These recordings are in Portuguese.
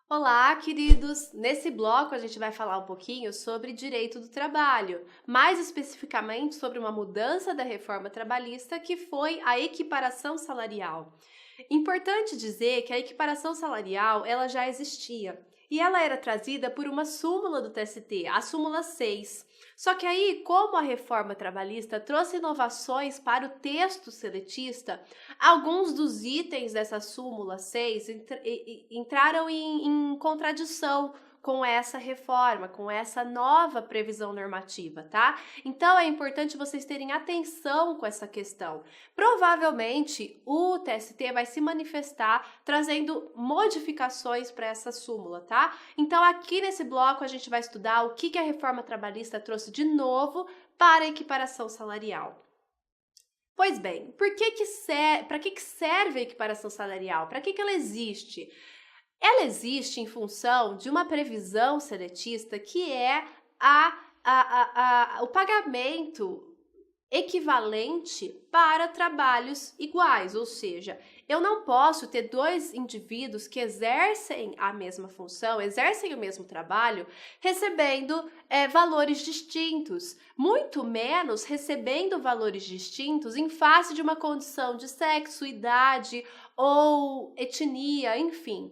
Olá, queridos! Nesse bloco a gente vai falar um pouquinho sobre direito do trabalho, mais especificamente sobre uma mudança da reforma trabalhista que foi a equiparação salarial. Importante dizer que a equiparação salarial ela já existia e ela era trazida por uma súmula do TST, a súmula 6. Só que aí, como a reforma trabalhista trouxe inovações para o texto seletista, alguns dos itens dessa súmula 6 entraram em contradição com essa reforma, com essa nova previsão normativa, tá? Então é importante vocês terem atenção com essa questão. Provavelmente o TST vai se manifestar trazendo modificações para essa súmula, tá? Então aqui nesse bloco a gente vai estudar o que a reforma trabalhista trouxe de novo para a equiparação salarial. Pois bem, para que serve a equiparação salarial? Para que ela existe? Ela existe em função de uma previsão seletista que é o pagamento equivalente para trabalhos iguais, ou seja, eu não posso ter dois indivíduos que exercem a mesma função, exercem o mesmo trabalho, recebendo valores distintos, muito menos recebendo valores distintos em face de uma condição de sexo, idade ou etnia, enfim.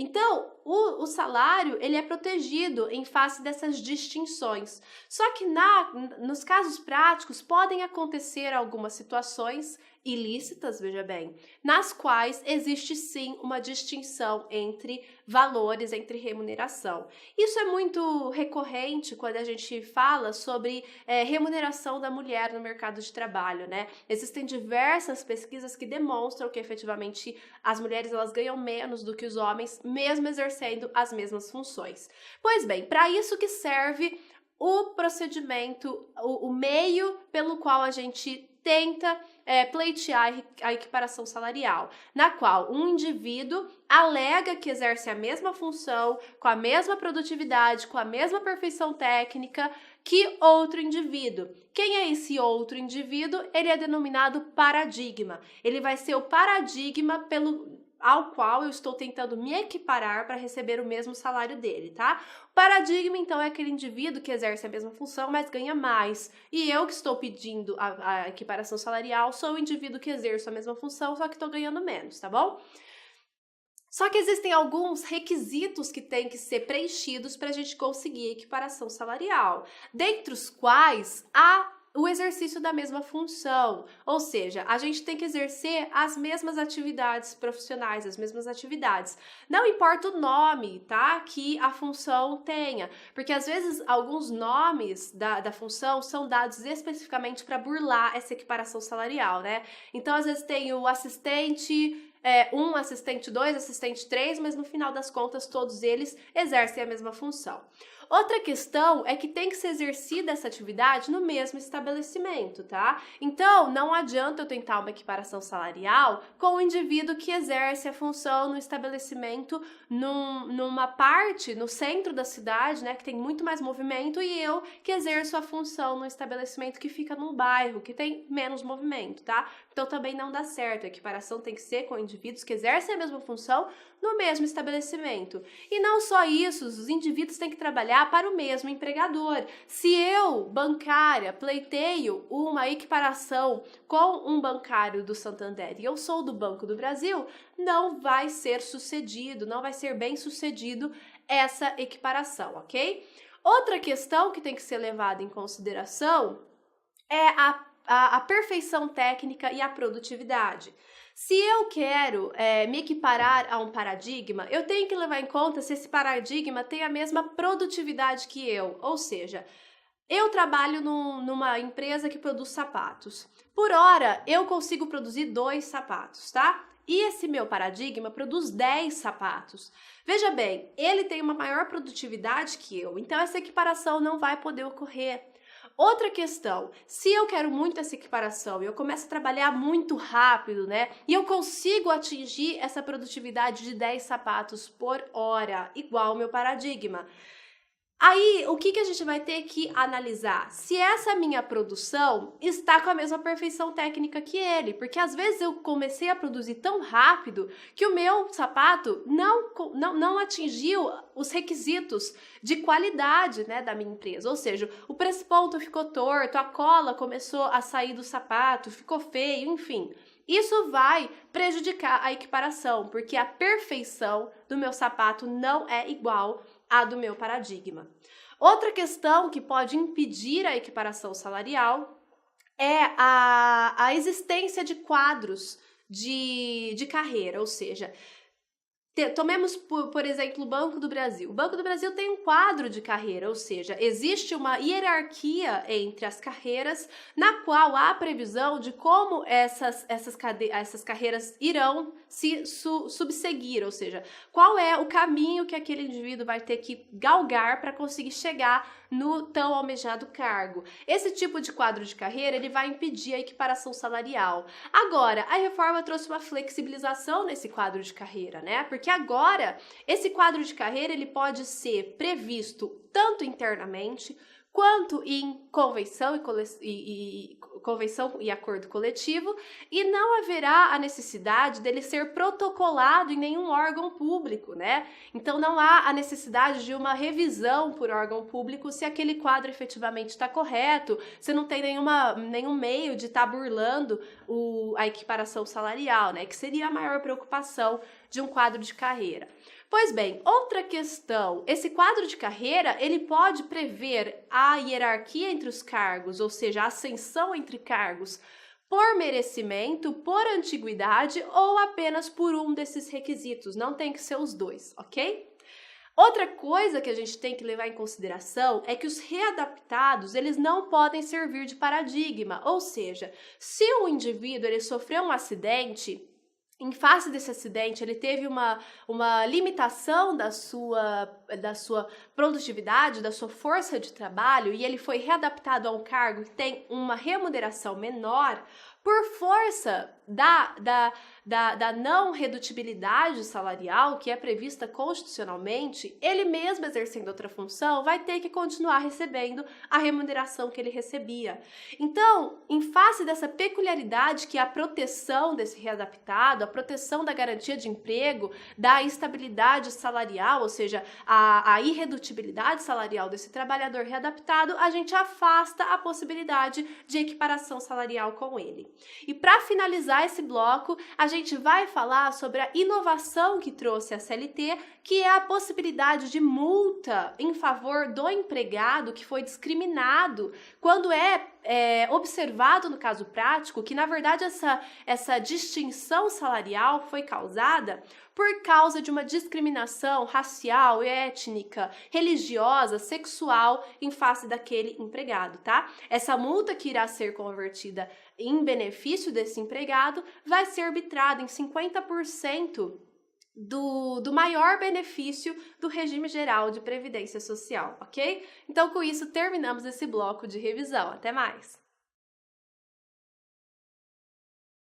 Então, o salário ele é protegido em face dessas distinções. Só que nos casos práticos podem acontecer algumas situações ilícitas, veja bem, nas quais existe sim uma distinção entre valores, entre remuneração. Isso é muito recorrente quando a gente fala sobre remuneração da mulher no mercado de trabalho, né? Existem diversas pesquisas que demonstram que efetivamente as mulheres elas ganham menos do que os homens, mesmo exercendo as mesmas funções. Pois bem, para isso que serve o procedimento, o meio pelo qual a gente tenta pleitear a equiparação salarial, na qual um indivíduo alega que exerce a mesma função, com a mesma produtividade, com a mesma perfeição técnica que outro indivíduo. Quem é esse outro indivíduo? Ele é denominado paradigma. Ele vai ser o paradigma ao qual eu estou tentando me equiparar para receber o mesmo salário dele, tá? O paradigma, então, é aquele indivíduo que exerce a mesma função, mas ganha mais. E eu que estou pedindo a equiparação salarial sou o indivíduo que exerce a mesma função, só que estou ganhando menos, tá bom? Só que existem alguns requisitos que têm que ser preenchidos para a gente conseguir equiparação salarial, dentre os quais há o exercício da mesma função, ou seja, a gente tem que exercer as mesmas atividades profissionais, as mesmas atividades. Não importa o nome, tá? Que a função tenha, porque às vezes alguns nomes da função são dados especificamente para burlar essa equiparação salarial, né? Então, às vezes tem o assistente assistente 2, assistente 3, mas no final das contas todos eles exercem a mesma função. Outra questão é que tem que ser exercida essa atividade no mesmo estabelecimento, tá? Então, não adianta eu tentar uma equiparação salarial com o indivíduo que exerce a função no estabelecimento numa parte, no centro da cidade, né, que tem muito mais movimento, e eu que exerço a função no estabelecimento que fica num bairro, que tem menos movimento, tá? Então, também não dá certo. A equiparação tem que ser com indivíduos que exercem a mesma função no mesmo estabelecimento. E não só isso, os indivíduos têm que trabalhar para o mesmo empregador. Se eu, bancária, pleiteio uma equiparação com um bancário do Santander e eu sou do Banco do Brasil, não vai ser sucedido, não vai ser bem sucedido essa equiparação, ok? Outra questão que tem que ser levada em consideração é a perfeição técnica e a produtividade. Se eu quero me equiparar a um paradigma, eu tenho que levar em conta se esse paradigma tem a mesma produtividade que eu, ou seja, eu trabalho numa empresa que produz sapatos. Por hora, eu consigo produzir 2 sapatos, tá? E esse meu paradigma produz 10 sapatos. Veja bem, ele tem uma maior produtividade que eu, então essa equiparação não vai poder ocorrer. Outra questão, se eu quero muito essa equiparação e eu começo a trabalhar muito rápido, né? E eu consigo atingir essa produtividade de 10 sapatos por hora, igual ao meu paradigma. Aí, o que a gente vai ter que analisar? Se essa minha produção está com a mesma perfeição técnica que ele, porque às vezes eu comecei a produzir tão rápido que o meu sapato não atingiu os requisitos de qualidade, né, da minha empresa. Ou seja, o press-ponto ficou torto, a cola começou a sair do sapato, ficou feio, enfim. Isso vai prejudicar a equiparação, porque a perfeição do meu sapato não é igual à do meu paradigma. Outra questão que pode impedir a equiparação salarial é a existência de quadros de carreira, ou seja, tomemos, por exemplo, o Banco do Brasil. O Banco do Brasil tem um quadro de carreira, ou seja, existe uma hierarquia entre as carreiras, na qual há previsão de como essas carreiras irão se subseguir, ou seja, qual é o caminho que aquele indivíduo vai ter que galgar para conseguir chegar no tão almejado cargo. Esse tipo de quadro de carreira, ele vai impedir a equiparação salarial. Agora, a reforma trouxe uma flexibilização nesse quadro de carreira, né? Porque agora, esse quadro de carreira, ele pode ser previsto tanto internamente, quanto em convenção e acordo coletivo, e não haverá a necessidade dele ser protocolado em nenhum órgão público, né? Então não há a necessidade de uma revisão por órgão público se aquele quadro efetivamente está correto, se não tem nenhum meio de estar burlando a equiparação salarial, né? Que seria a maior preocupação de um quadro de carreira. Pois bem, outra questão, esse quadro de carreira, ele pode prever a hierarquia entre os cargos, ou seja, a ascensão entre cargos por merecimento, por antiguidade ou apenas por um desses requisitos, não tem que ser os dois, ok? Outra coisa que a gente tem que levar em consideração é que os readaptados, eles não podem servir de paradigma, ou seja, se o indivíduo ele sofreu um acidente, em face desse acidente, ele teve uma limitação da sua produtividade, da sua força de trabalho, e ele foi readaptado a um cargo que tem uma remuneração menor, por força da não redutibilidade salarial que é prevista constitucionalmente, ele mesmo exercendo outra função vai ter que continuar recebendo a remuneração que ele recebia. Então, em face dessa peculiaridade que é a proteção desse readaptado, a proteção da garantia de emprego, da estabilidade salarial, ou seja, a irredutibilidade salarial desse trabalhador readaptado, a gente afasta a possibilidade de equiparação salarial com ele. E para finalizar esse bloco, a gente vai falar sobre a inovação que trouxe a CLT, que é a possibilidade de multa em favor do empregado que foi discriminado, quando observado no caso prático que, na verdade, essa distinção salarial foi causada por causa de uma discriminação racial, étnica, religiosa, sexual em face daquele empregado, tá? Essa multa que irá ser convertida em benefício desse empregado vai ser arbitrada em 50% do maior benefício do regime geral de previdência social, ok? Então, com isso, terminamos esse bloco de revisão. Até mais!